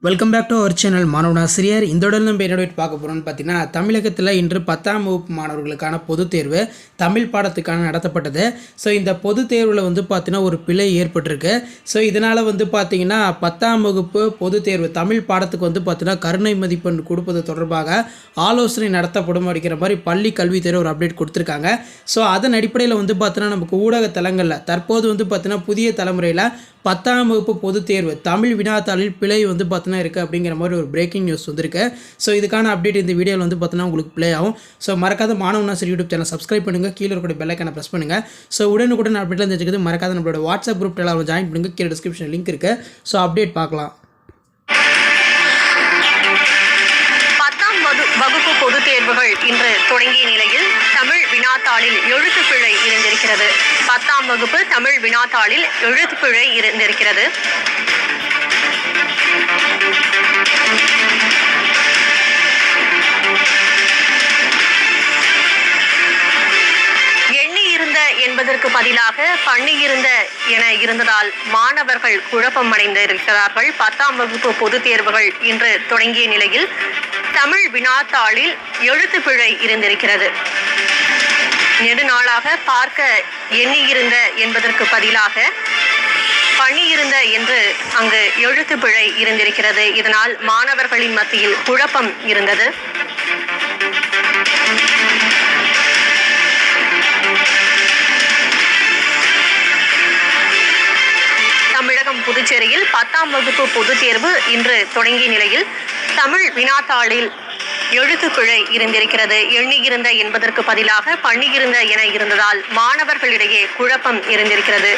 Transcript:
Welcome back to our channel மாணவனாசிரியர். இந்த உடல் நம்ம என்னோட பார்க்க போகிறோம்னு பார்த்தீங்கன்னா, தமிழகத்தில் இன்று 10ஆம் வகுப்பு மாணவர்களுக்கான பொதுத் தேர்வு தமிழ் பாடத்துக்கான நடத்தப்பட்டது. ஸோ இந்த பொதுத் தேர்வில் பார்த்தீங்கன்னா ஒரு பிழை ஏற்பட்டிருக்கு. ஸோ இதனால் பார்த்தீங்கன்னா 10ஆம் வகுப்பு பொதுத் தேர்வு தமிழ் பாடத்துக்கு பார்த்தீங்கன்னா கருணை மதிப்பெண் கொடுப்பது தொடர்பாக ஆலோசனை நடத்தப்படும் அப்படிங்கிற மாதிரி பள்ளி கல்வித்துறை ஒரு அப்டேட் கொடுத்துருக்காங்க. ஸோ அதன் அடிப்படையில் பார்த்தீங்கன்னா நமக்கு ஊடக தளங்களில் தற்போது பார்த்தீங்கன்னா புதிய தலைமுறையில் 10ஆம் வகுப்பு பொதுத் தேர்வு தமிழ் வினாத்தாளில் பிழை பார்த்தீங்கன்னா இருக்குது அப்படிங்கிற மாதிரி ஒரு பிரேக்கிங் நியூஸ் வந்திருக்கு. ஸோ இதுக்கான அப்டேட் இந்த வீடியோவில் பார்த்தீங்கன்னா உங்களுக்கு ப்ளே ஆகும். ஸோ மறக்காத மாணவனாசிரியர் யூடியூப் சேனல் சப்ஸ்கிரைப் பண்ணுங்கள், கீழே இருக்கிற பெல் ஐக்கானை ப்ரெஸ் பண்ணுங்கள். ஸோ உடனுக்குடன் அப்டேட்லாம் தெரிஞ்சுக்கிறது மறக்காத நம்மளோட வாட்ஸ்அப் குரூப் எல்லாம் ஜாயின் பண்ணுங்கள், கீழே டிஸ்கிரிப்ஷன் லிங்க் இருக்குது. ஸோ அப்டேட் பார்க்கலாம். வகுப்பு பொதுத் தேர்வுகள் இன்று தொடங்கிய நிலையில் தமிழ் வினாத்தாளில் எழுத்துப்பிழை இருந்திருக்கிறது. 10ஆம் வகுப்பு தமிழ் வினாத்தாளில் எழுத்துப்பிழை இருந்திருக்கிறது. என்பதற்கு பதிலாக பண்ணியிருந்த என இருந்ததால் மாணவர்கள் குழப்பம் அடைந்திருக்கிறார்கள். 10ஆம் வகுப்பு பொதுத் தேர்வுகள் இன்று தொடங்கிய நிலையில் தமிழ் வினாத்தாளில் எழுத்துப்பிழை இருந்திருக்கிறது. நெடுநாளாக பார்க்க எண்ணியிருந்த என்பதற்கு பதிலாக பண்ணியிருந்த என்று அங்கு எழுத்துப்பிழை இருந்திருக்கிறது. இதனால் மாணவர்களின் மத்தியில் குழப்பம் இருந்தது. புதுச்சேரியில் 10ஆம் வகுப்பு பொதுத் தேர்வு இன்று தொடங்கிய நிலையில் தமிழ் வினாத்தாளில் எழுத்துப்பிழை இருந்திருக்கிறது. எண்ணியிருந்த என்பதற்கு பதிலாக பண்ணியிருந்த என இருந்ததால் மாணவர்களிடையே குழப்பம் இருந்திருக்கிறது.